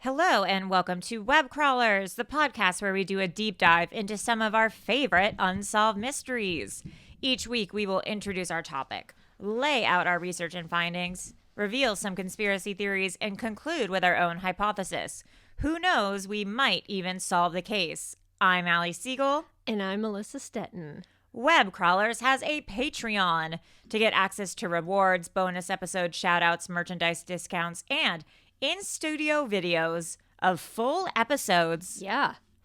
Hello and welcome to Webcrawlers, the podcast where we do a deep dive into some of our favorite unsolved mysteries. Each week we will introduce our topic, lay out our research and findings, reveal some conspiracy theories, and conclude with our own hypothesis. Who knows, we might even solve the case. I'm Allie Siegel. And I'm Melissa Stetton. Webcrawlers has a Patreon to get access to rewards, bonus episodes, shoutouts, merchandise discounts, and in-studio videos of full episodes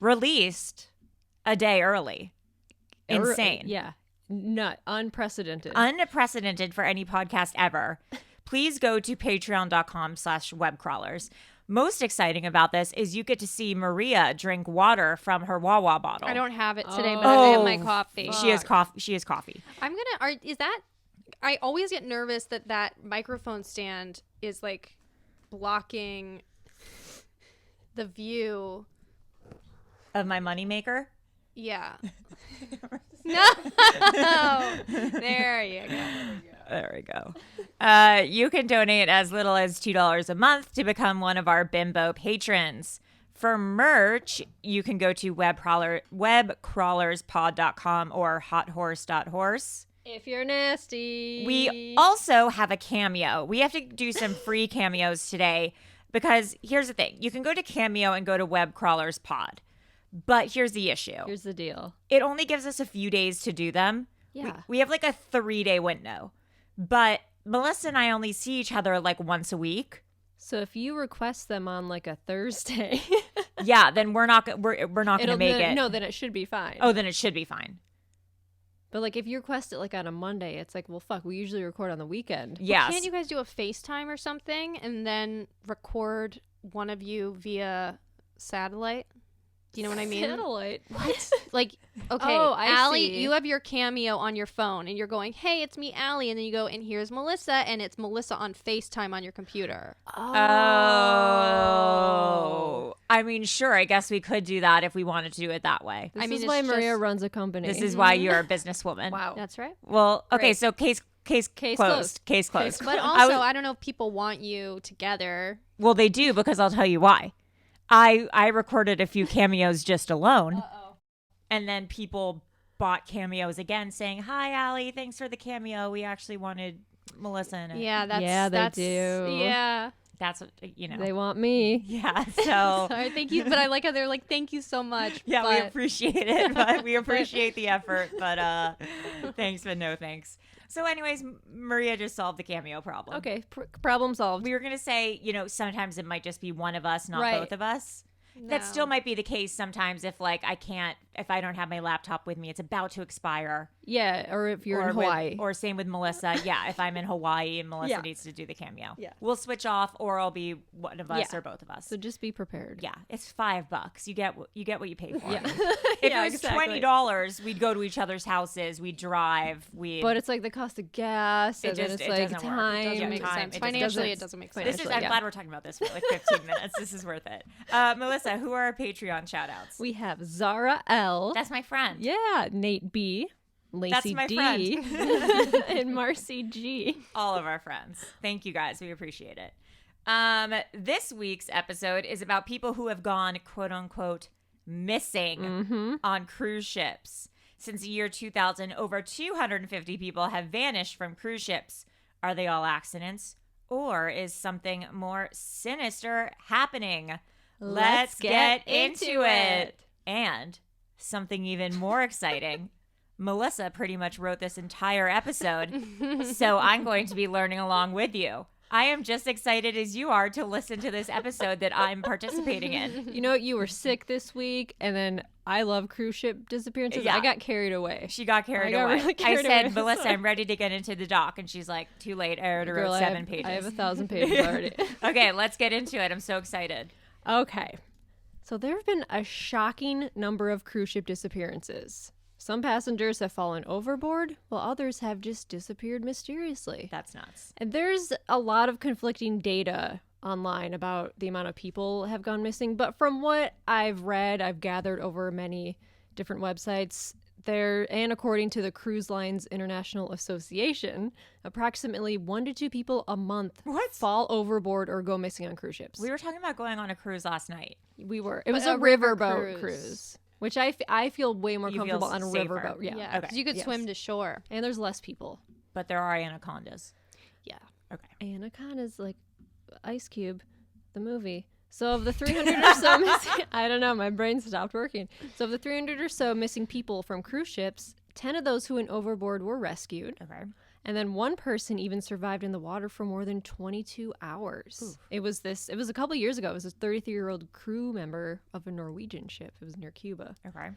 released a day early. Insane. Not unprecedented. Unprecedented for any podcast ever. Please go to patreon.com/webcrawlers. Most exciting about this is you get to see Maria drink water from her Wawa bottle. I don't have it today, but I have my coffee. She has coffee. I always get nervous that microphone stand is like blocking the view of my moneymaker? Yeah. No. There you go. There we go. You can donate as little as $2 a month to become one of our Bimbo patrons. For merch, you can go to webcrawlerspod.com or hothorse.horse. If you're nasty. We also have a Cameo. We have to do some free cameos today because here's the thing. You can go to Cameo and go to Webcrawlerspod. But here's the issue. Here's the deal. It only gives us a few days to do them. Yeah. We have like a 3-day window. But Melissa and I only see each other like once a week. So if you request them on like a Thursday, yeah, then we're not going to make it. No, then it should be fine. Oh, then it should be fine. But like if you request it like on a Monday, it's like, well, fuck, we usually record on the weekend. Yes. Can't you guys do a FaceTime or something and then record one of you via satellite? Do you know what I mean? Satellite? What? Like, okay, Allie, you have your Cameo on your phone and you're going, hey, it's me, Allie. And then you go, and here's Melissa, and it's Melissa on FaceTime on your computer. Oh. I mean, sure, I guess we could do that if we wanted to do it that way. This is why Maria runs a company. This is why you're a businesswoman. Wow. That's right. Well, okay, Great. so case closed. Case closed. But also, I don't know if people want you together. Well, they do, because I'll tell you why. I recorded a few cameos just alone. Uh-oh. And then people bought cameos again saying, hi, Allie, thanks for the cameo. We actually wanted Melissa in it. Yeah, they do. Yeah. That's what, you know. They want me. Yeah, so. Sorry, thank you. But I like how they're like, thank you so much. Yeah, we appreciate it. But we appreciate the effort. But thanks, but no thanks. So anyways, Maria just solved the cameo problem. Okay, problem solved. We were going to say, sometimes it might just be one of us, not both of us. No. That still might be the case sometimes if if I don't have my laptop with me, it's about to expire. Yeah, or if you're in Hawaii. Or same with Melissa. Yeah, if I'm in Hawaii and Melissa needs to do the cameo. Yeah. We'll switch off, or I'll be one of us or both of us. So just be prepared. Yeah, it's $5. You get what you pay for. Yeah. If it was $20, we'd go to each other's houses, we'd drive, But it's like the cost of gas, and then it's like doesn't time. Work. It doesn't make sense. Financially, it doesn't make sense. I'm glad we're talking about this for like 15 minutes. This is worth it. Melissa, who are our Patreon shout-outs? We have Zara L. That's my friend. Yeah, Nate B. Lacey That's my D. friend. And Marcy G. All of our friends. Thank you guys. We appreciate it. This week's episode is about people who have gone, quote unquote, missing on cruise ships. Since the year 2000, over 250 people have vanished from cruise ships. Are they all accidents? Or is something more sinister happening? Let's get into it. And something even more exciting. Melissa pretty much wrote this entire episode, so I'm going to be learning along with you. I am just excited as you are to listen to this episode that I'm participating in. You know, you were sick this week, and then I love cruise ship disappearances. Yeah. I got carried away. She got carried away. Really carried I said, away. Melissa, I'm ready to get into the dock. And she's like, too late. I already wrote 7 pages. I have 1,000 pages already. Okay, let's get into it. I'm so excited. Okay. So there have been a shocking number of cruise ship disappearances. Some passengers have fallen overboard, while others have just disappeared mysteriously. That's nuts. And there's a lot of conflicting data online about the amount of people have gone missing. But from what I've read, I've gathered over many different websites, And according to the Cruise Lines International Association, approximately 1 to 2 people a month fall overboard or go missing on cruise ships. We were talking about going on a cruise last night. We were. It was a riverboat cruise, which I feel way more comfortable on a riverboat. Yeah, because you could swim to shore. And there's less people. But there are anacondas. Yeah. Okay. Anacondas, like Ice Cube, the movie. So of the 300 or so missing, I don't know, my brain stopped working. So of the 300 or so missing people from cruise ships, 10 of those who went overboard were rescued. Okay. And then one person even survived in the water for more than 22 hours. Oof. It was a couple years ago. It was a 33-year-old crew member of a Norwegian ship. It was near Cuba. Okay.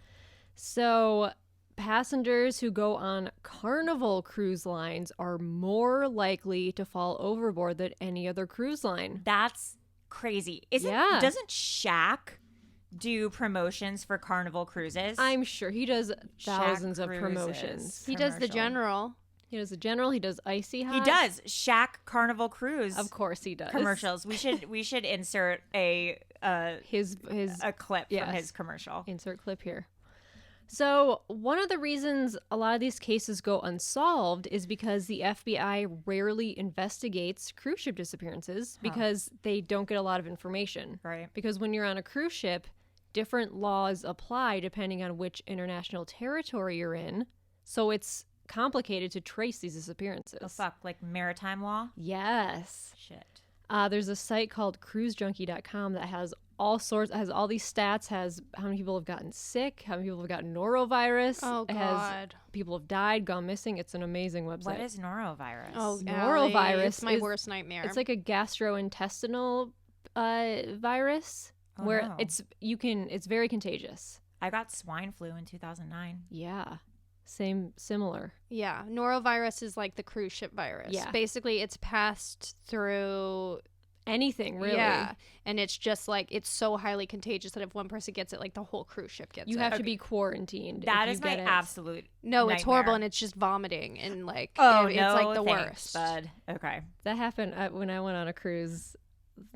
So passengers who go on Carnival cruise lines are more likely to fall overboard than any other cruise line. That's crazy. Doesn't Shaq do promotions for Carnival cruises? I'm sure he does thousands of promotions. He does the General. He does the General. He does Icy Hot. He does Shaq Carnival Cruise. Of course he does. Commercials. We should insert a clip from his commercial. Insert clip here. So one of the reasons a lot of these cases go unsolved is because the FBI rarely investigates cruise ship disappearances because they don't get a lot of information. Right. Because when you're on a cruise ship, different laws apply depending on which international territory you're in. So it's complicated to trace these disappearances. Oh, fuck. Like maritime law? Yes. Shit. There's a site called cruisejunkie.com that has all these stats, has how many people have gotten sick, how many people have gotten norovirus. Oh, God. People have died, gone missing. It's an amazing website. What is norovirus? Oh, norovirus. It's my worst nightmare. It's like a gastrointestinal virus where it's very contagious. I got swine flu in 2009. Yeah. Similar. Yeah. Norovirus is like the cruise ship virus. Yeah. Basically, it's passed through anything, really. Yeah. And it's just like, it's so highly contagious that if one person gets it, like the whole cruise ship gets it. You have to be quarantined. That is my absolute No, it's nightmare. horrible, and it's just vomiting and like, it's like the worst. Bud. Okay. That happened when I went on a cruise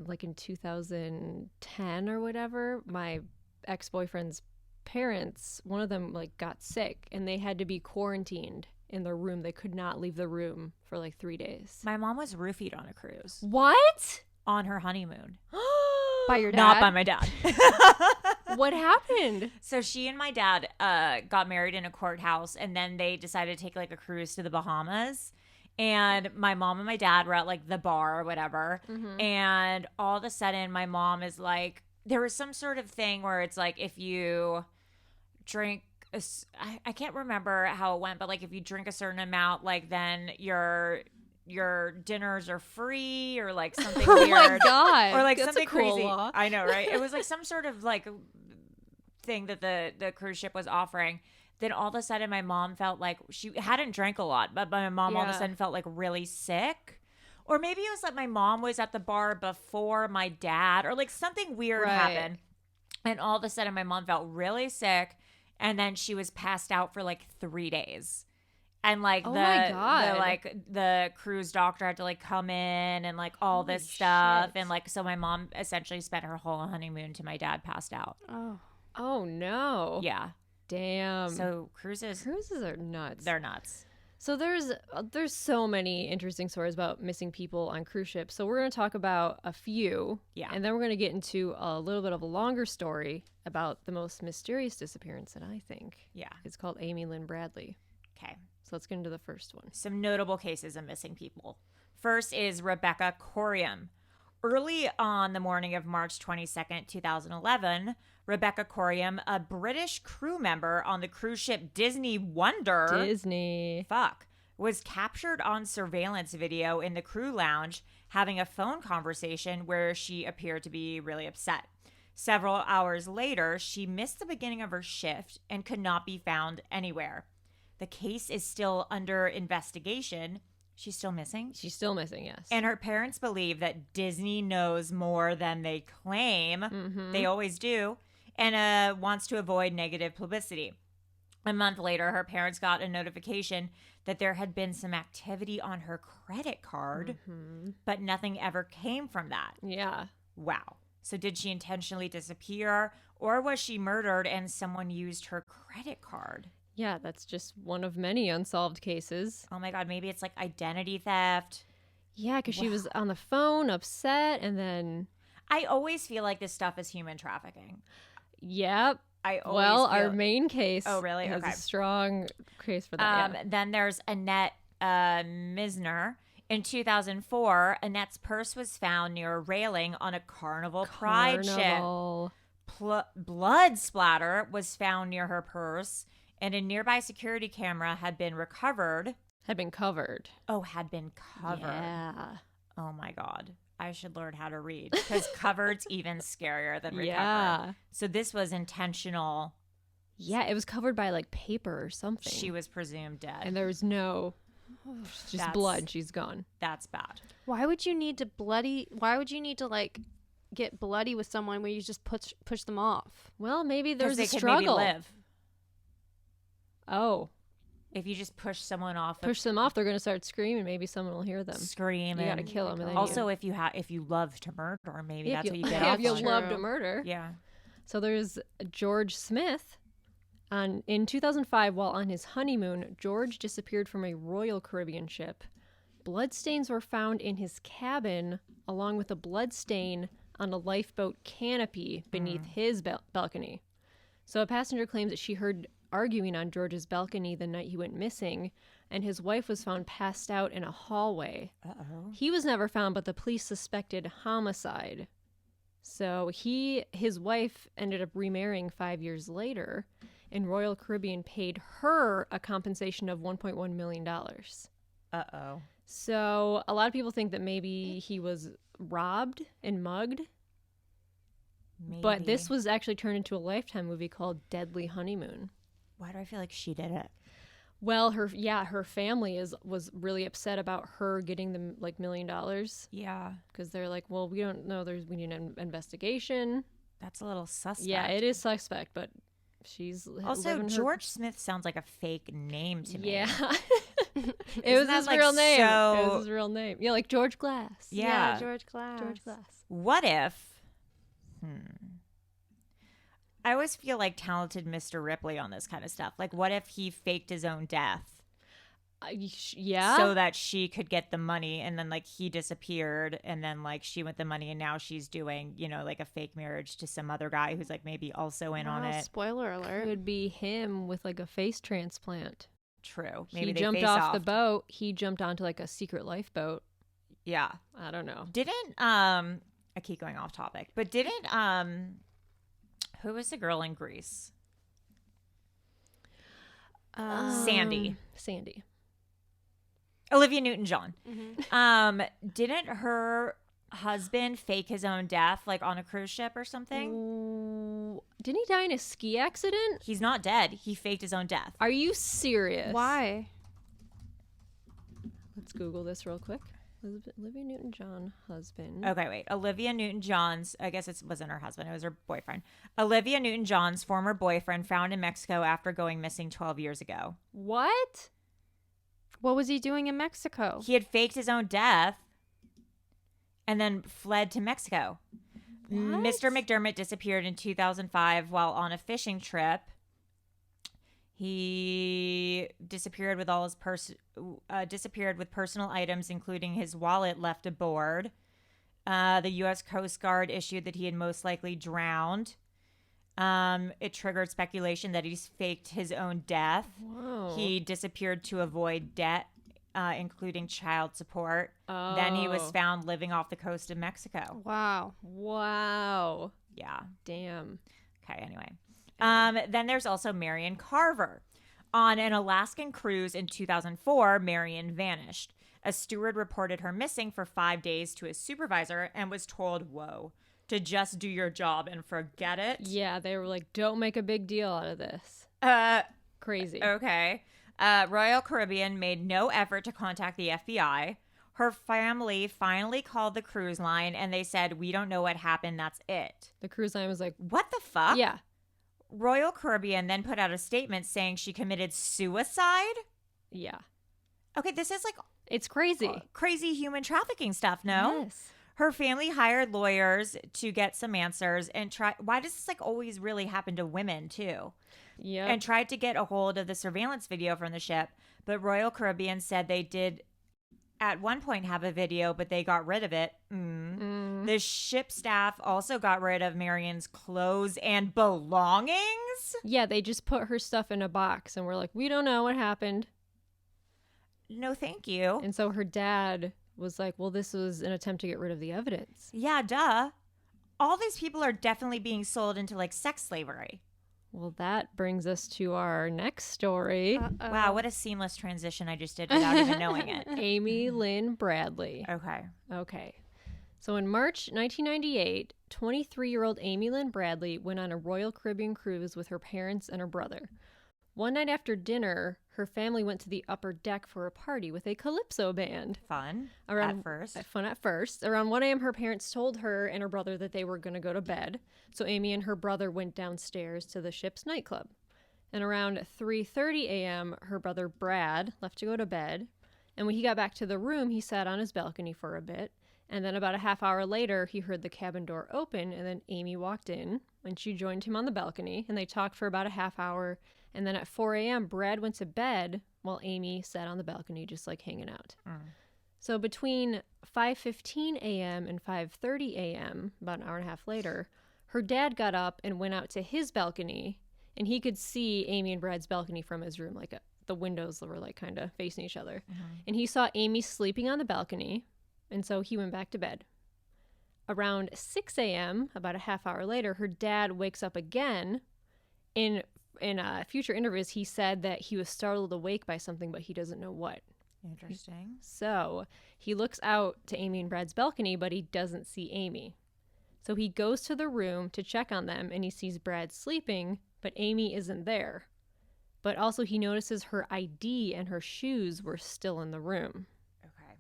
like in 2010 or whatever. My ex-boyfriend's parents, one of them like got sick and they had to be quarantined in their room. They could not leave the room for like 3 days. My mom was roofied on a cruise. What? On her honeymoon. By your dad? Not by my dad. What happened? So she and my dad got married in a courthouse, and then they decided to take like a cruise to the Bahamas. And my mom and my dad were at like the bar or whatever. Mm-hmm. And all of a sudden my mom is like, there was some sort of thing where it's like if you drink, I can't remember how it went, but like if you drink a certain amount, like then your dinners are free or like something weird. Oh my God. Or like That's something a cool crazy. law. I know, right? It was like some sort of like thing that the cruise ship was offering. Then all of a sudden my mom felt like she hadn't drank a lot, but my mom all of a sudden felt like really sick. Or maybe it was like my mom was at the bar before my dad, or like something weird happened. And all of a sudden my mom felt really sick, and then she was passed out for like 3 days. And like the cruise doctor had to like come in and like all this stuff. And like so my mom essentially spent her whole honeymoon to my dad passed out. Oh no. Yeah. Damn. So cruises are nuts. They're nuts. So there's so many interesting stories about missing people on cruise ships. So we're going to talk about a few. Yeah. And then we're going to get into a little bit of a longer story about the most mysterious disappearance that I think. Yeah. It's called Amy Lynn Bradley. Okay. So let's get into the first one. Some notable cases of missing people. First is Rebecca Corium. Early on the morning of March 22nd, 2011, Rebecca Corium, a British crew member on the cruise ship Disney Wonder, was captured on surveillance video in the crew lounge having a phone conversation where she appeared to be really upset. Several hours later, she missed the beginning of her shift and could not be found anywhere. The case is still under investigation. She's still missing? She's still missing, yes. And her parents believe that Disney knows more than they claim. Mm-hmm. They always do. And wants to avoid negative publicity. A month later, her parents got a notification that there had been some activity on her credit card, but nothing ever came from that. Yeah. Wow. So did she intentionally disappear, or was she murdered and someone used her credit card? Yeah, that's just one of many unsolved cases. Oh my God, maybe it's like identity theft. Yeah, because she was on the phone, upset, and then... I always feel like this stuff is human trafficking. Yep. Our main case has a strong case for that. Then there's Annette Misner. In 2004, Annette's purse was found near a railing on a Carnival Pride ship. Blood splatter was found near her purse, and a nearby security camera had been covered. Oh, had been covered. Yeah. Oh my God. I should learn how to read because covered's even scarier than recovered. Yeah. So this was intentional. Yeah, it was covered by like paper or something. She was presumed dead. And there was just blood. She's gone. That's bad. Why would you need to like get bloody with someone where you just push them off? Well, maybe there's a struggle. Could maybe live. Oh. If you just push someone off, them off, they're going to start screaming. Maybe someone will hear them. Scream. You got to kill them. And then also, if you love to murder, maybe that's what you get off on. If you love to murder. Yeah. So there's George Smith. In 2005, while on his honeymoon, George disappeared from a Royal Caribbean ship. Bloodstains were found in his cabin, along with a blood stain on a lifeboat canopy beneath his balcony. So a passenger claims that she heard arguing on George's balcony the night he went missing, and his wife was found passed out in a hallway. Uh-oh. He was never found, but the police suspected homicide. So his wife ended up remarrying 5 years later, and Royal Caribbean paid her a compensation of $1.1 million. Uh-oh. So a lot of people think that maybe he was robbed and mugged. Maybe. But this was actually turned into a Lifetime movie called Deadly Honeymoon. Why do I feel like she did it? Well, her family was really upset about her getting the $1 million. Yeah. Because they're like, well, we don't know. We need an investigation. That's a little suspect. Yeah, it is suspect, but she's also George Smith sounds like a fake name to me. Yeah. It was his real name. It was his real name. Yeah, like George Glass. Yeah, George Glass. What if? I always feel like talented Mr. Ripley on this kind of stuff. Like, what if he faked his own death? Yeah. So that she could get the money, and then, like, he disappeared, and then, like, she went the money, and now she's doing, like, a fake marriage to some other guy who's, like, maybe also in on it. Spoiler alert. It would be him with, like, a face transplant. True. Maybe he they jumped off the boat. He jumped onto, like, a secret lifeboat. Yeah. I don't know. I keep going off topic, but didn't, who was the girl in Greece? Sandy. Olivia Newton-John. Mm-hmm. Didn't her husband fake his own death, like on a cruise ship or something? Ooh, didn't he die in a ski accident? He's not dead. He faked his own death. Are you serious? Why? Let's Google this real quick. Olivia Newton-John husband. Okay, wait. Olivia Newton-John's, I guess it wasn't her husband, it was her boyfriend. Olivia Newton-John's former boyfriend found in Mexico after going missing 12 years ago. What? What was he doing in Mexico? He had faked his own death and then fled to Mexico. What? Mr. McDermott disappeared in 2005 while on a fishing trip. He disappeared with all his personal items, including his wallet, left aboard. The U.S. Coast Guard issued that he had most likely drowned. It triggered speculation that he's faked his own death. Whoa. He disappeared to avoid debt, including child support. Oh. Then he was found living off the coast of Mexico. Wow. Yeah. Damn. Okay, anyway. Then there's also Marion Carver. On an Alaskan cruise in 2004, Marion vanished. A steward reported her missing for 5 days to his supervisor and was told, to just do your job and forget it. Yeah, they were like, don't make a big deal out of this. Crazy. Okay. Royal Caribbean made no effort to contact the FBI. Her family finally called the cruise line and they said, we don't know what happened. That's it. The cruise line was like, what the fuck? Yeah. Royal Caribbean then put out a statement saying she committed suicide. Yeah. Okay, this is like... It's crazy. Crazy human trafficking stuff, no? Yes. Her family hired lawyers to get some answers and try. Why does this like always really happen to women too? Yeah. And tried to get a hold of the surveillance video from the ship, but Royal Caribbean said they did at one point have a video, but they got rid of it. The ship staff also got rid of Marion's clothes and belongings. Yeah, they just put her stuff in a box and we're like, we don't know what happened. No, thank you. And so her dad was like, well, this was an attempt to get rid of the evidence. Yeah, duh. All these people are definitely being sold into like sex slavery. Well, that brings us to our next story. Wow, what a seamless transition I just did without even knowing it. Amy Lynn Bradley. Okay. So in March 1998, 23-year-old Amy Lynn Bradley went on a Royal Caribbean cruise with her parents and her brother. One night after dinner, her family went to the upper deck for a party with a calypso band. Fun at first. Around 1 a.m., her parents told her and her brother that they were going to go to bed. So Amy and her brother went downstairs to the ship's nightclub. And around 3:30 a.m., her brother Brad left to go to bed. And when he got back to the room, he sat on his balcony for a bit. And then about a half hour later, he heard the cabin door open, and then Amy walked in, and she joined him on the balcony, and they talked for about a half hour. And then at 4 a.m., Brad went to bed while Amy sat on the balcony just like hanging out. So between 5:15 a.m. and 5:30 a.m., about an hour and a half later, her dad got up and went out to his balcony, and he could see Amy and Brad's balcony from his room. Like the windows were like kind of facing each other. And he saw Amy sleeping on the balcony, and so he went back to bed. Around 6 a.m., about a half hour later, her dad wakes up again. In future interviews, he said that he was startled awake by something, but he doesn't know what. Interesting. So he looks out to Amy and Brad's balcony, but he doesn't see Amy. So he goes to the room to check on them, and he sees Brad sleeping, but Amy isn't there. But also he notices her ID and her shoes were still in the room. Okay.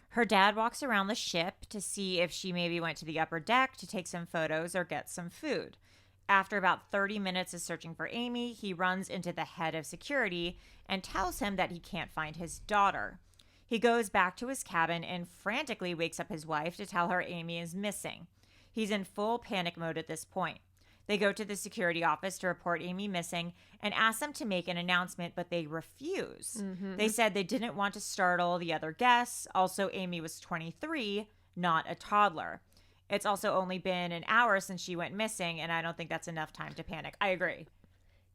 Her dad walks around the ship to see if she maybe went to the upper deck to take some photos or get some food. After about 30 minutes of searching for Amy, he runs into the head of security and tells him that he can't find his daughter. He goes back to his cabin and frantically wakes up his wife to tell her Amy is missing. He's in full panic mode at this point. They go to the security office to report Amy missing and ask them to make an announcement, but they refuse. They said they didn't want to startle the other guests. Also, Amy was 23, not a toddler. It's also only been an hour since she went missing, and I don't think that's enough time to panic. I agree.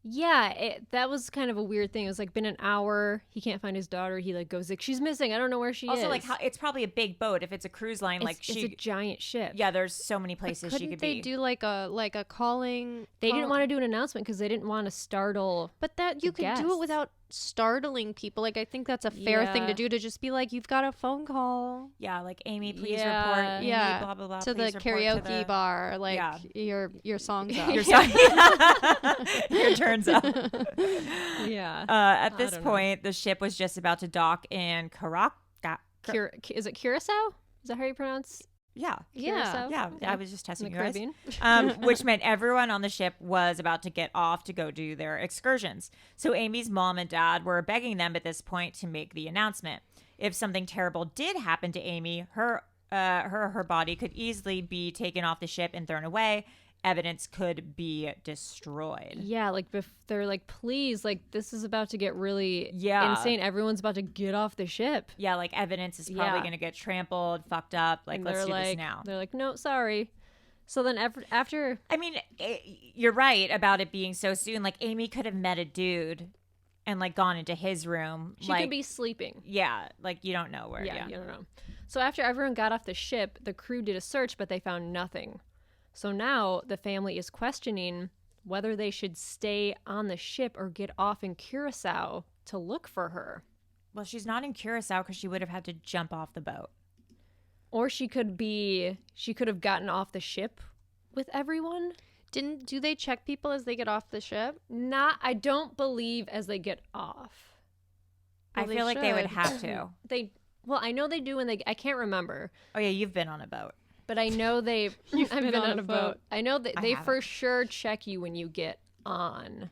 Yeah, that was kind of a weird thing. It was like been an hour. He can't find his daughter. He like goes like, she's missing. I don't know where she is. Also, like it's probably a big boat. If it's a cruise line, it's a giant ship. Yeah, there's so many places she could be. Couldn't they do like a calling? They didn't want to do an announcement because they didn't want to startle. But that you can do it without startling people. Like I think that's a fair thing to do, to just be like, you've got a phone call. Yeah, like Amy, please report. Amy, blah blah blah. To the karaoke bar, like your song's up. Your song. Your turn's up. Yeah. At this point, the ship was just about to dock in Is it Curacao? Is that how you pronounce? Yeah. Curacao? Yeah. I was just testing you guys. Caribbean. Which meant everyone on the ship was about to get off to go do their excursions. So Amy's mom and dad were begging them at this point to make the announcement. If something terrible did happen to Amy, her body could easily be taken off the ship and thrown away. Evidence could be destroyed. Yeah, like they're like, please, like this is about to get really insane. Everyone's about to get off the ship. Yeah, like evidence is probably going to get trampled, fucked up. Like, let's do this now. They're like, no, sorry. So then after... I mean, you're right about it being so soon. Like, Amy could have met a dude and like gone into his room. She could be sleeping. Yeah, like you don't know where. Yeah, you don't know. So after everyone got off the ship, the crew did a search, but they found nothing. So now the family is questioning whether they should stay on the ship or get off in Curacao to look for her. Well, she's not in Curacao because she would have had to jump off the boat. Or she could have gotten off the ship with everyone. Do they check people as they get off the ship? I don't believe as they get off. Well, I feel like they would have to. I know they do, and I can't remember. Oh yeah, you've been on a boat. But I know I've been on a boat. I know that they for sure check you when you get on.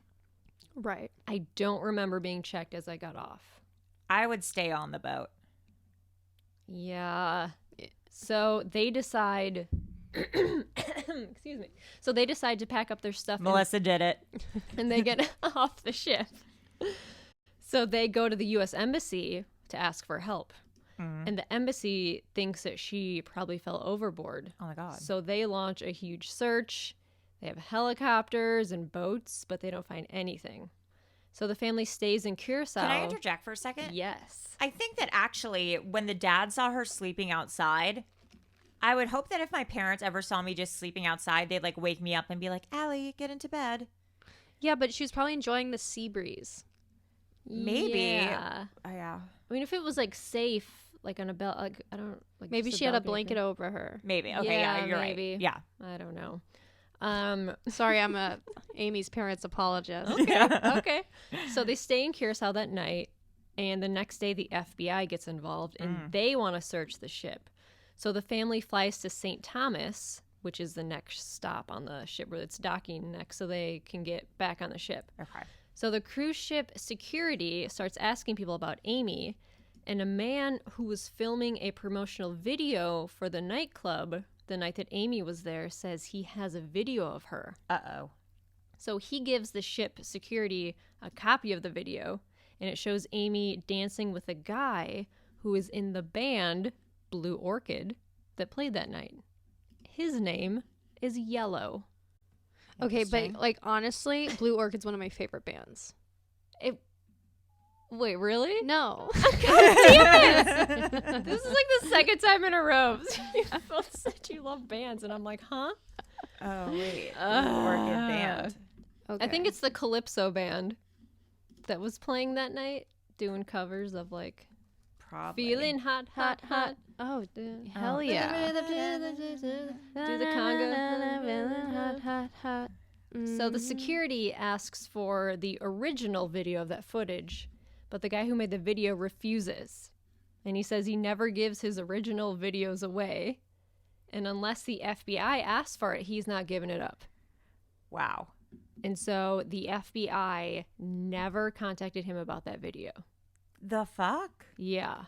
Right. I don't remember being checked as I got off. I would stay on the boat. Yeah. So they decide excuse me. So they decide to pack up their stuff. Melissa did it. And they get off the ship. So they go to the U.S. Embassy to ask for help. And the embassy thinks that she probably fell overboard. Oh, my God. So they launch a huge search. They have helicopters and boats, but they don't find anything. So the family stays in Curacao. Can I interject for a second? Yes. I think that actually when the dad saw her sleeping outside, I would hope that if my parents ever saw me just sleeping outside, they'd like wake me up and be like, Allie, get into bed. Yeah, but she was probably enjoying the sea breeze. Maybe. Yeah. Yeah. I mean, if it was like safe, like on a belt, like I don't like. Maybe she had a blanket over her. Maybe. Okay. Yeah, you're maybe. right. Yeah. I don't know. Sorry, I'm Amy's parents' apologist. Okay. So they stay in Curacao that night, and the next day the FBI gets involved, and they want to search the ship. So the family flies to St. Thomas, which is the next stop on the ship where it's docking next, so they can get back on the ship. Okay. So the cruise ship security starts asking people about Amy, and a man who was filming a promotional video for the nightclub the night that Amy was there says he has a video of her. Uh-oh. So he gives the ship security a copy of the video, and it shows Amy dancing with a guy who is in the band Blue Orchid that played that night. His name is Yellow. Okay, but like honestly, Blue Orchid's one of my favorite bands. Wait, really? No. God damn it! This is like the second time in a row. You both said you love bands, and I'm like, huh? Oh, wait. Orchid band. Okay. I think it's the Calypso band that was playing that night, doing covers of like Probably. Feeling Hot, Hot, Hot. Oh, hell yeah. Do the conga. Hot, hot, hot. So the security asks for the original video of that footage, but the guy who made the video refuses. And he says he never gives his original videos away. And unless the FBI asks for it, he's not giving it up. Wow. And so the FBI never contacted him about that video. The fuck? Yeah.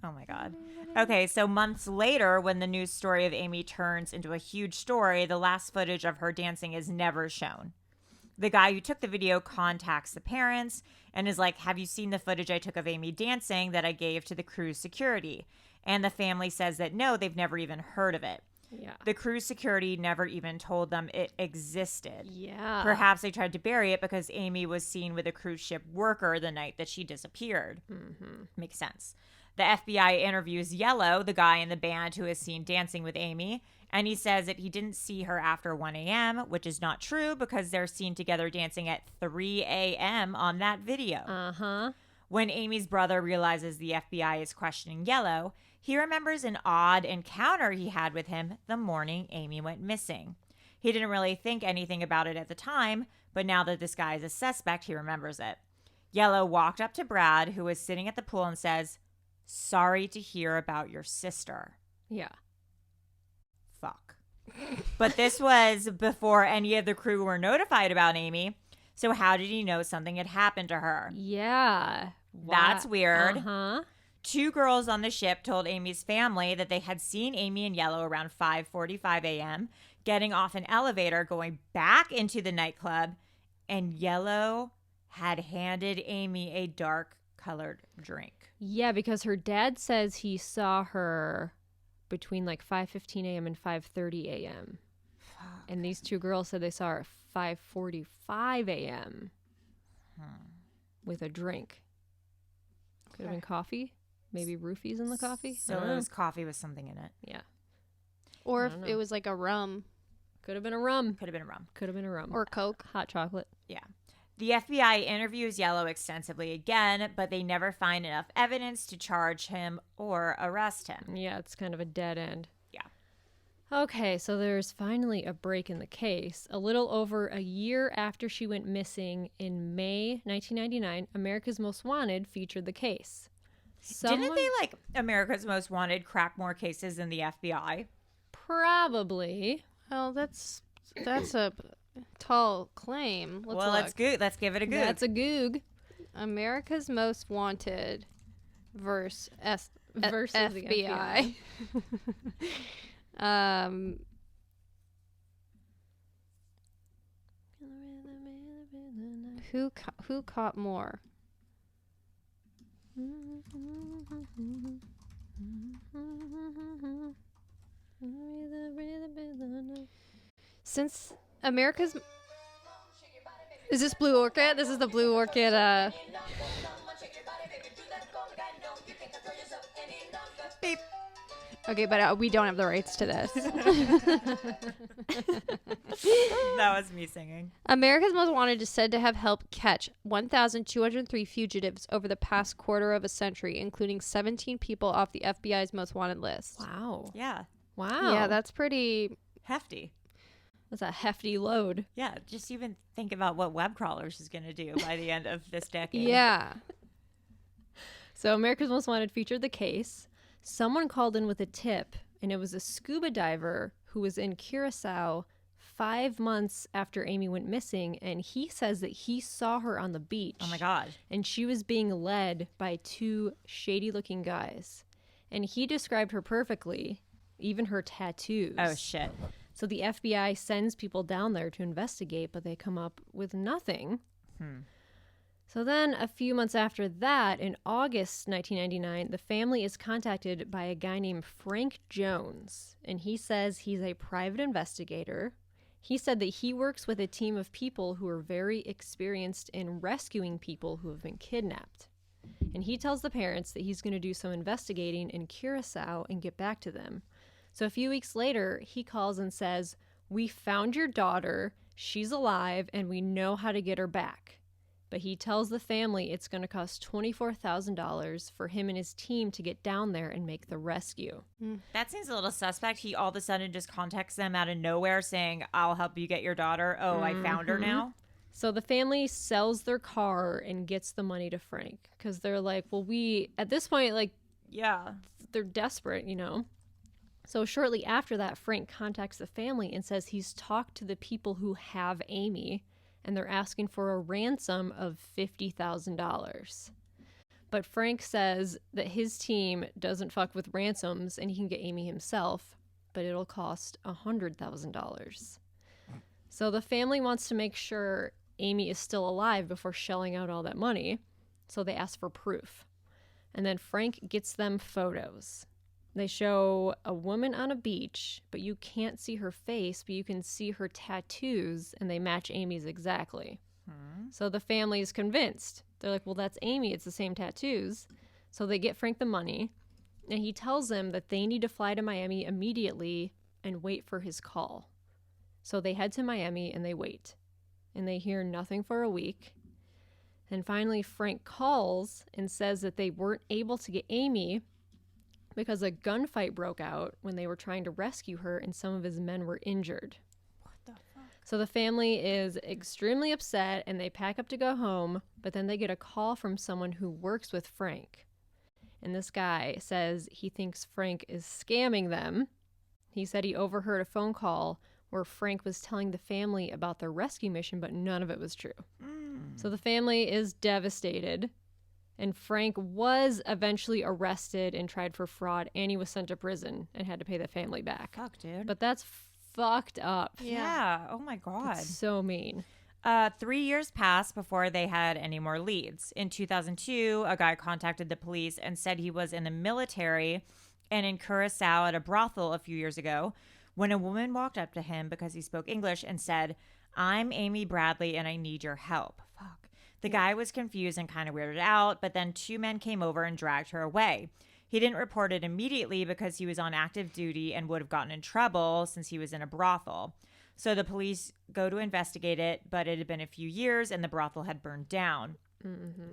Oh my God. Okay, so months later, when the news story of Amy turns into a huge story, the last footage of her dancing is never shown. The guy who took the video contacts the parents and is like, have you seen the footage I took of Amy dancing that I gave to the cruise security? And the family says that no, they've never even heard of it. Yeah. The cruise security never even told them it existed. Yeah. Perhaps they tried to bury it because Amy was seen with a cruise ship worker the night that she disappeared. Makes sense. The FBI interviews Yellow, the guy in the band who is seen dancing with Amy, and he says that he didn't see her after 1 a.m., which is not true because they're seen together dancing at 3 a.m. on that video. Uh-huh. When Amy's brother realizes the FBI is questioning Yellow, he remembers an odd encounter he had with him the morning Amy went missing. He didn't really think anything about it at the time, but now that this guy is a suspect, he remembers it. Yellow walked up to Brad, who was sitting at the pool, and says, "Sorry to hear about your sister." Yeah. Fuck. But this was before any of the crew were notified about Amy. So how did he know something had happened to her? Yeah. That's weird. Uh-huh. 2 girls on the ship told Amy's family that they had seen Amy and Yellow around 5:45 a.m., getting off an elevator, going back into the nightclub, and Yellow had handed Amy a dark-colored drink. Yeah, because her dad says he saw her between like 5:15 a.m. and 5:30 a.m. And these 2 girls said they saw her at 5:45 a.m. with a drink. Could have been coffee. Maybe roofies in the coffee. So it was coffee with something in it. Yeah. Or if it was like a rum. Could have been a rum. Could have been a rum. Could have been a rum. Or Coke. Hot chocolate. Yeah. The FBI interviews Yellow extensively again, but they never find enough evidence to charge him or arrest him. Yeah, it's kind of a dead end. Yeah. Okay, so there's finally a break in the case. A little over a year after she went missing in May 1999, America's Most Wanted featured the case. Didn't they, like, America's Most Wanted crack more cases than the FBI? Probably. Well, that's a tall claim. Let's give it a goog. That's a goog. America's Most Wanted versus versus the FBI. Who caught more? Since America's... Is this Blue Orchid? This is the Blue Orchid. Beep. Okay, but we don't have the rights to this. That was me singing. America's Most Wanted is said to have helped catch 1,203 fugitives over the past quarter of a century, including 17 people off the FBI's Most Wanted list. Wow. Yeah. Wow. Yeah, that's pretty... Hefty. That's a hefty load. Yeah, just even think about what Webcrawlers is going to do by the end of this decade. Yeah. So America's Most Wanted featured the case. Someone called in with a tip, and it was a scuba diver who was in Curacao 5 months after Amy went missing, and he says that he saw her on the beach. Oh my God. And she was being led by 2 shady-looking guys. And he described her perfectly, even her tattoos. Oh, shit. So the FBI sends people down there to investigate, but they come up with nothing. So then a few months after that, in August 1999, the family is contacted by a guy named Frank Jones, and he says he's a private investigator. He said that he works with a team of people who are very experienced in rescuing people who have been kidnapped. And he tells the parents that he's going to do some investigating in Curacao and get back to them. So a few weeks later, he calls and says, "We found your daughter, she's alive, and we know how to get her back." But he tells the family it's going to cost $24,000 for him and his team to get down there and make the rescue. That seems a little suspect. He all of a sudden just contacts them out of nowhere saying, "I'll help you get your daughter." Oh, I found her now. So the family sells their car and gets the money to Frank because they're like, well, at this point, like, Yeah. they're desperate, you know? So shortly after that, Frank contacts the family and says he's talked to the people who have Amy, and they're asking for a ransom of $50,000. But Frank says that his team doesn't fuck with ransoms and he can get Amy himself, but it'll cost $100,000. So the family wants to make sure Amy is still alive before shelling out all that money, so they ask for proof. And then Frank gets them photos. They show a woman on a beach, but you can't see her face, but you can see her tattoos, and they match Amy's exactly. So the family is convinced. They're like, well, that's Amy. It's the same tattoos. So they get Frank the money, and he tells them that they need to fly to Miami immediately and wait for his call. So they head to Miami, and they wait. And they hear nothing for a week. And finally, Frank calls and says that they weren't able to get Amy because a gunfight broke out when they were trying to rescue her and some of his men were injured. What the fuck? So the family is extremely upset and they pack up to go home, but then they get a call from someone who works with Frank. And this guy says he thinks Frank is scamming them. He said he overheard a phone call where Frank was telling the family about their rescue mission, but none of it was true. So the family is devastated. And Frank was eventually arrested and tried for fraud, and he was sent to prison and had to pay the family back. Fuck, dude. But that's fucked up. Yeah. Oh my God. It's so mean. 3 years passed before they had any more leads. In 2002, a guy contacted the police and said he was in the military and in Curacao at a brothel a few years ago when a woman walked up to him because he spoke English and said, "I'm Amy Bradley and I need your help." Fuck. The guy was confused and kind of weirded out, but then 2 men came over and dragged her away. He didn't report it immediately because he was on active duty and would have gotten in trouble since he was in a brothel. So the police go to investigate it, but it had been a few years and the brothel had burned down.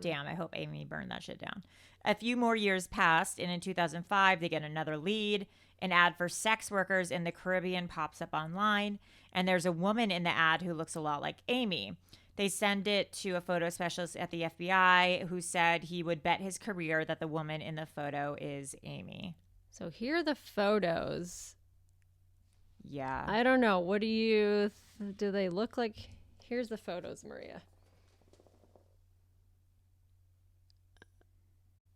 Damn, I hope Amy burned that shit down. A few more years passed, and in 2005, they get another lead. An ad for sex workers in the Caribbean pops up online, and there's a woman in the ad who looks a lot like Amy. They send it to a photo specialist at the FBI who said he would bet his career that the woman in the photo is Amy. So here are the photos. Yeah. I don't know. What do they look like? Here's the photos, Maria.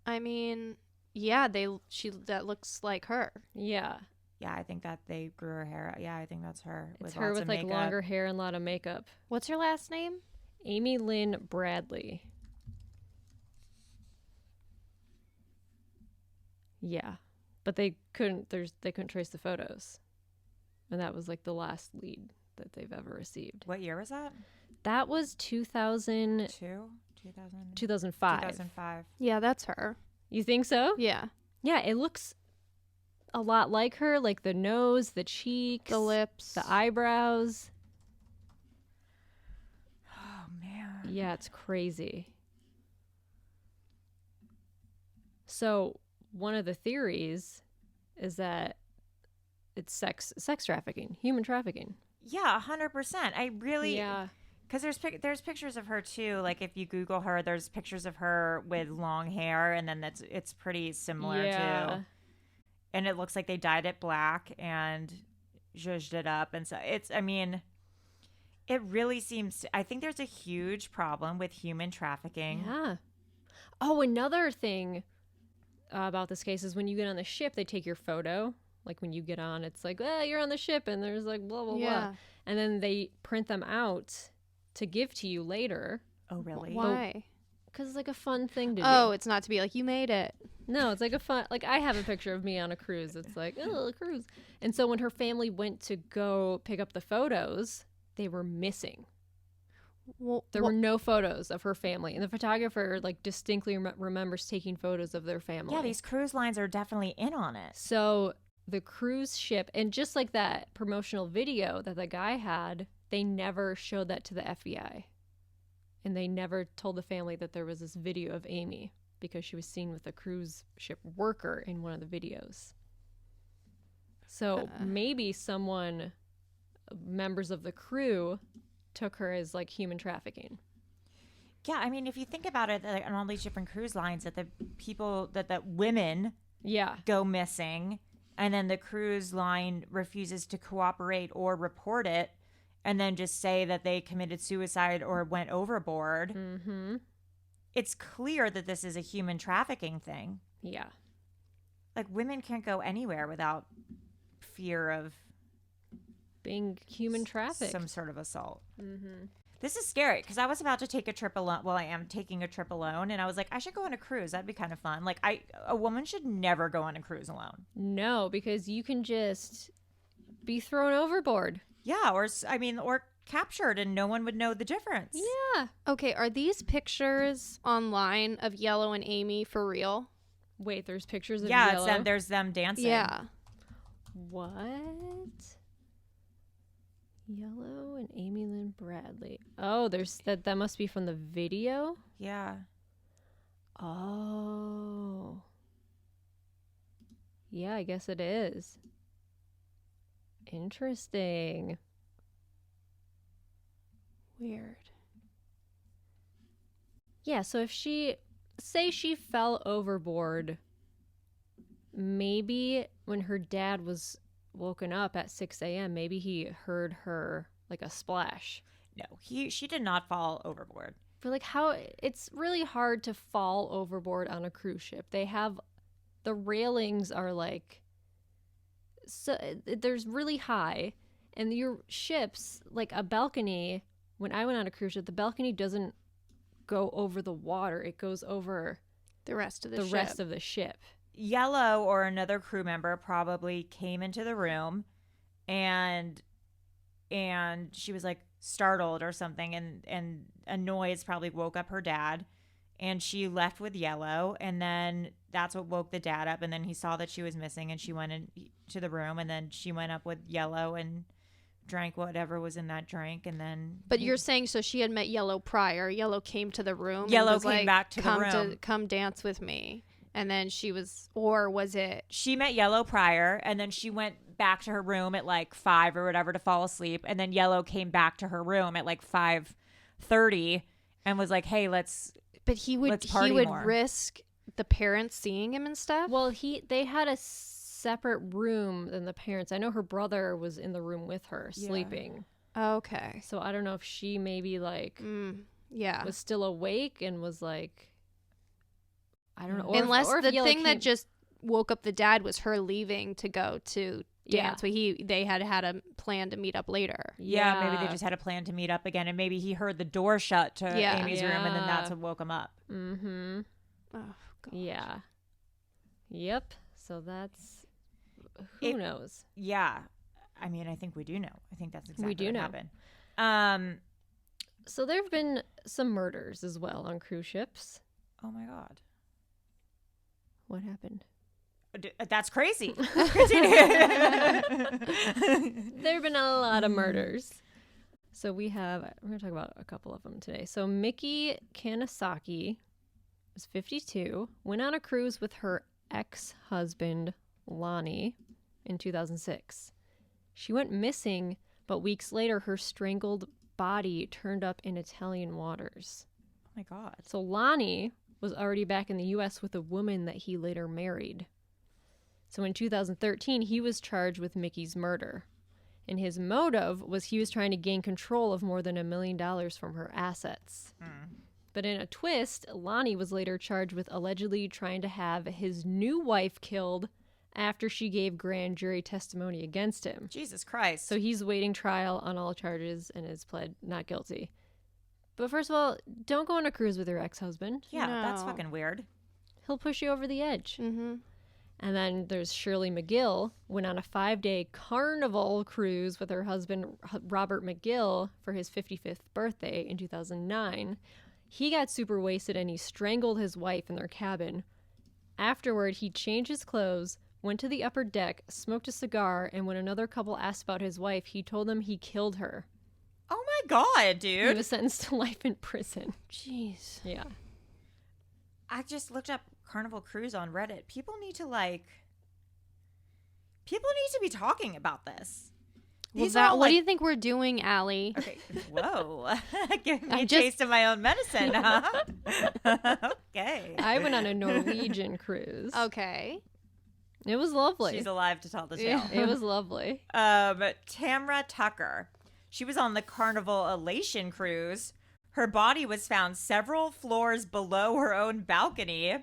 I mean, Yeah, that looks like her. Yeah. Yeah, I think that they grew her hair. Yeah, I think that's her. It's her with like longer hair and a lot of makeup. What's her last name? Amy Lynn Bradley. Yeah. But they couldn't trace the photos. And that was like the last lead that they've ever received. What year was that? That was 2005. 2005. Yeah, that's her. You think so? Yeah. Yeah, it looks a lot like her, like the nose, the cheeks, the lips, the eyebrows. Oh, man. Yeah, it's crazy. So one of the theories is that it's sex trafficking, human trafficking. Yeah, 100%. I really... Yeah. Because there's pictures of her, too. Like, if you Google her, there's pictures of her with long hair, and then it's pretty similar, too. And it looks like they dyed it black and zhuzhed it up. And so it really seems... I think there's a huge problem with human trafficking. Yeah. Oh, another thing about this case is when you get on the ship, they take your photo. Like, when you get on, it's like, you're on the ship, and there's like, blah, blah, blah. And then they print them out to give to you later. Oh, really? Why? Because it's like a fun thing to do. Oh, it's not to be like, you made it. No, it's like a fun, like I have a picture of me on a cruise. It's like, oh, a cruise. And so when her family went to go pick up the photos, they were missing. Well, there were no photos of her family. And the photographer like distinctly remembers taking photos of their family. Yeah, these cruise lines are definitely in on it. So the cruise ship, and just like that promotional video that the guy had, they never showed that to the FBI. And they never told the family that there was this video of Amy because she was seen with a cruise ship worker in one of the videos. So maybe members of the crew took her as like human trafficking. Yeah, I mean, if you think about it, on all these different cruise lines, that the people, that women go missing, and then the cruise line refuses to cooperate or report it, and then just say that they committed suicide or went overboard. Mm-hmm. It's clear that this is a human trafficking thing. Yeah. Like, women can't go anywhere without fear of being human trafficked. Some sort of assault. Mm-hmm. This is scary because I was about to take a trip alone. Well, I am taking a trip alone, and I was like, I should go on a cruise. That'd be kind of fun. Like, a woman should never go on a cruise alone. No, because you can just be thrown overboard. Yeah, or captured, and no one would know the difference. Yeah. Okay, are these pictures online of Yellow and Amy for real? Wait, there's pictures of Yellow? Yellow? Yeah, there's them dancing. Yeah. What? Yellow and Amy Lynn Bradley. Oh, there's that must be from the video? Yeah. Oh. Yeah, I guess it is. Interesting. Weird. Yeah, so if she fell overboard, maybe when her dad was woken up at 6 a.m., maybe he heard her like a splash. No, she did not fall overboard. But like it's really hard to fall overboard on a cruise ship. The railings are like, so there's really high, and your ships, like a balcony, when I went on a cruise ship, the balcony doesn't go over the water. It goes over the rest of the ship. Yellow or another crew member probably came into the room and she was like startled or something, and a noise probably woke up her dad, and she left with Yellow, and then that's what woke the dad up, and then he saw that she was missing, and she went into the room, and then she went up with Yellow and drank whatever was in that drink, and then... But you're saying, so she had met Yellow prior. Yellow came to the room. Yellow came back to the room. Come dance with me. And then she was, or was it? She met Yellow prior, and then she went back to her room at like 5 or whatever to fall asleep, and then Yellow came back to her room at like 5:30 and was like, "Hey, let's." But he would more. Risk the parents seeing him and stuff. Well, they had a separate room than the parents. I know her brother was in the room with her sleeping. Okay. So I don't know if she maybe like was still awake and was like I don't know. Unless the thing that just woke up the dad was her leaving to go to dance. But they had a plan to meet up later. Yeah, maybe they just had a plan to meet up again, and maybe he heard the door shut to Amy's room, and then that's what woke him up. Mm-hmm. Oh, God. Yeah. Yep. So that's who knows. Yeah, I mean, I think we do know. I think that's exactly what happened. So there have been some murders as well on cruise ships. Oh my God. What happened? That's crazy. There have been a lot of murders. So we're going to talk about a couple of them today. So Miki Kanasaki was 52, went on a cruise with her ex-husband, Lonnie, in 2006. She went missing, but weeks later, her strangled body turned up in Italian waters. Oh my God. So Lonnie was already back in the U.S. with a woman that he later married. So in 2013, he was charged with Mickey's murder. And his motive was he was trying to gain control of more than $1 million from her assets. But in a twist, Lonnie was later charged with allegedly trying to have his new wife killed after she gave grand jury testimony against him. Jesus Christ. So he's waiting trial on all charges and has pled not guilty. But first of all, don't go on a cruise with your ex-husband. Yeah, that's fucking weird. He'll push you over the edge. Mm-hmm. And then there's Shirley McGill, went on a 5-day carnival cruise with her husband, Robert McGill, for his 55th birthday in 2009. He got super wasted and he strangled his wife in their cabin. Afterward, he changed his clothes, went to the upper deck, smoked a cigar, and when another couple asked about his wife, he told them he killed her. Oh my God, dude. He was sentenced to life in prison. Jeez. Yeah. I just looked up Carnival Cruise on Reddit. People need to be talking about this. What do you think we're doing, Allie? Okay. Whoa. Give me a taste of my own medicine, huh? Okay. I went on a Norwegian cruise. Okay. It was lovely. She's alive to tell the tale. It was lovely. Tamra Tucker. She was on the Carnival Elation cruise. Her body was found several floors below her own balcony.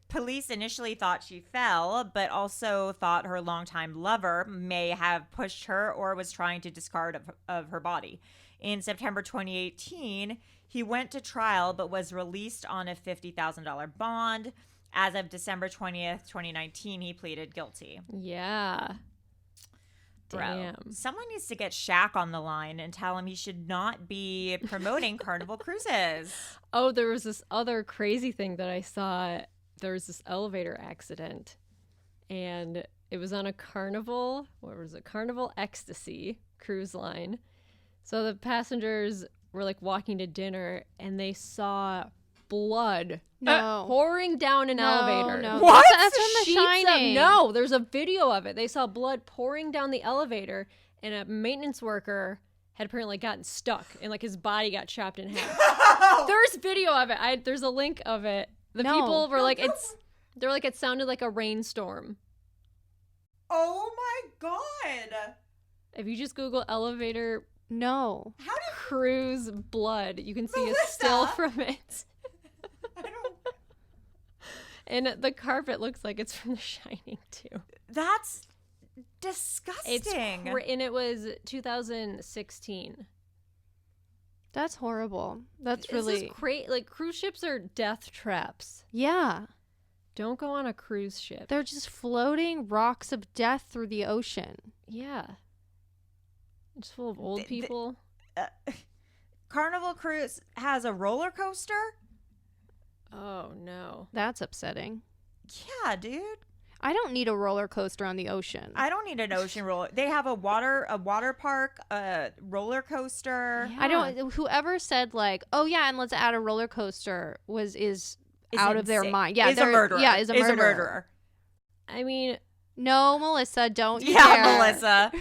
Police initially thought she fell, but also thought her longtime lover may have pushed her or was trying to discard of her body. In September 2018, he went to trial but was released on a $50,000 bond. As of December 20th, 2019, he pleaded guilty. Yeah. Bro, Damn. someone needs to get Shaq on the line and tell him he should not be promoting Carnival Cruises. Oh, there was this other crazy thing that I saw. There was this elevator accident, and it was on a Carnival, Carnival Ecstasy cruise line. So the passengers were like walking to dinner, and they saw blood pouring down an elevator. No, what? That's from The Shining. No, there's a video of it. They saw blood pouring down the elevator, and a maintenance worker had apparently gotten stuck, and like his body got chopped in half. There's video of it. There's a link of it. The people were like, they're like, it sounded like a rainstorm. Oh my God. If you just Google elevator cruise blood, you can see a still from it. I don't. And the carpet looks like it's from The Shining too. That's disgusting. And it was 2016. That's horrible. That's This really is crazy. Like, cruise ships are death traps. Yeah. Don't go on a cruise ship. They're just floating rocks of death through the ocean. Yeah. It's full of old people. Carnival Cruise has a roller coaster? Oh, no. That's upsetting. Yeah, dude. I don't need a roller coaster on the ocean. I don't need an ocean roller. They have a water park, a roller coaster. Yeah. I don't. Whoever said like, oh yeah, and let's add a roller coaster is out of their mind. Yeah, is a murderer. Yeah, is a murderer. I mean, no, Melissa, don't you yeah, dare. Melissa.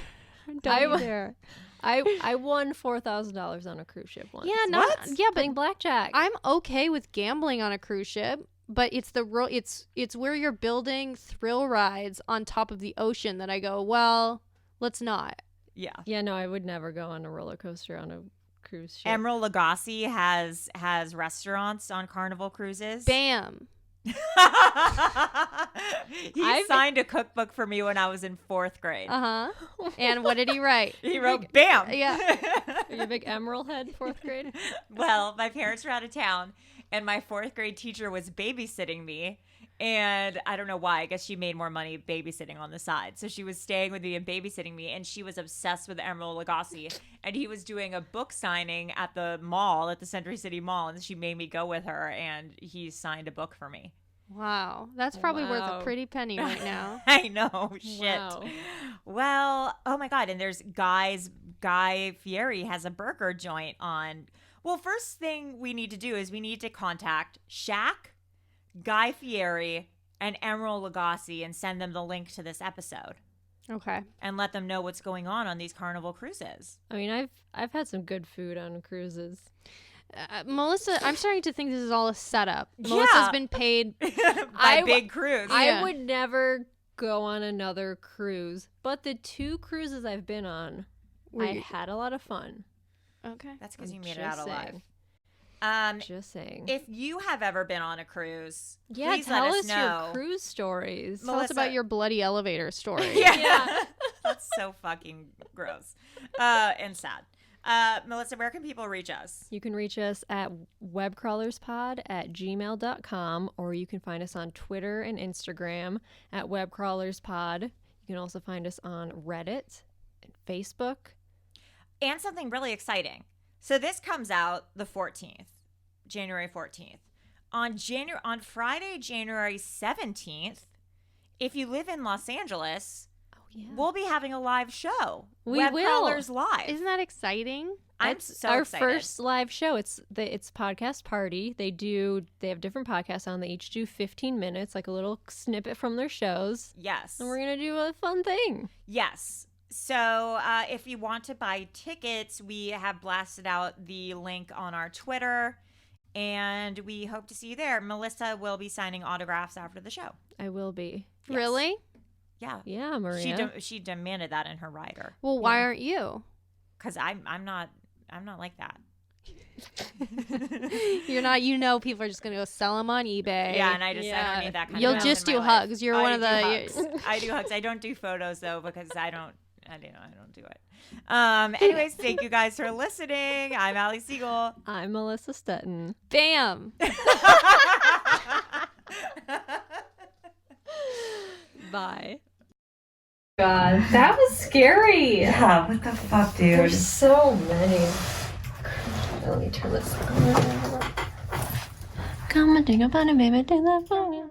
Don't you dare. I won $4,000 on a cruise ship once. Yeah, but playing blackjack. I'm okay with gambling on a cruise ship. But it's it's where you're building thrill rides on top of the ocean that I go, well, let's not. Yeah. Yeah, no, I would never go on a roller coaster on a cruise ship. Emeril Lagasse has restaurants on Carnival Cruises. Bam. He signed a cookbook for me when I was in 4th grade. And what did he write? He wrote BAM. Yeah. Are you a big Emerald head, 4th grade? Well, my parents were out of town, and my 4th grade teacher was babysitting me. And I don't know why. I guess she made more money babysitting on the side. So she was staying with me and babysitting me, and she was obsessed with Emerald Lagasse. And he was doing a book signing at the mall, at the Century City Mall, and she made me go with her, and he signed a book for me. Wow. That's probably worth a pretty penny right now. I know. Shit. Wow. Well, oh my God. And there's Guy Fieri has a burger joint on. Well, first thing we need to do is we need to contact Shaq, Guy Fieri, and Emerald Lagasse and send them the link to this episode. Okay. And let them know what's going on these Carnival cruises. I mean, I've had some good food on cruises. Melissa, I'm starting to think this is all a setup. Melissa's been paid by Big Cruise. I would never go on another cruise, but the 2 cruises I've been on, I had a lot of fun. Okay. That's because you made it out alive. Just saying. If you have ever been on a cruise, yeah, please tell let us us know. your cruise stories. Tell us about your bloody elevator story. Yeah. That's so fucking gross and sad. Melissa, where can people reach us? You can reach us at webcrawlerspod@gmail.com, or you can find us on Twitter and Instagram at webcrawlerspod. You can also find us on Reddit and Facebook. And something really exciting. So this comes out the 14th, January 14th. On Friday, January 17th, if you live in Los Angeles, we'll be having a live show. We Webcrawlers will. Live. Isn't that exciting? I'm so our excited. first live show. It's Podcast Party. They have different podcasts on. They each do 15 minutes, like a little snippet from their shows. Yes. And we're going to do a fun thing. Yes. So if you want to buy tickets, we have blasted out the link on our Twitter, and we hope to see you there. Melissa will be signing autographs after the show. I will be. Yes. Really? Yeah. Yeah, Maria. She demanded that in her rider. Well, why aren't you? Because I'm not like that. You're not. You know, people are just gonna go sell them on eBay. Yeah, and I don't need that kind You'll of. just in do my hugs. life. You're one of the. I do hugs. I don't do photos though because I don't do it. Anyways, thank you guys for listening. I'm Allie Siegel. I'm Melissa Stetton. Bam. Bye. God, that was scary. Yeah, what the fuck, dude? There's so many. Let me turn this on. Come and think about it, baby. Do that for me.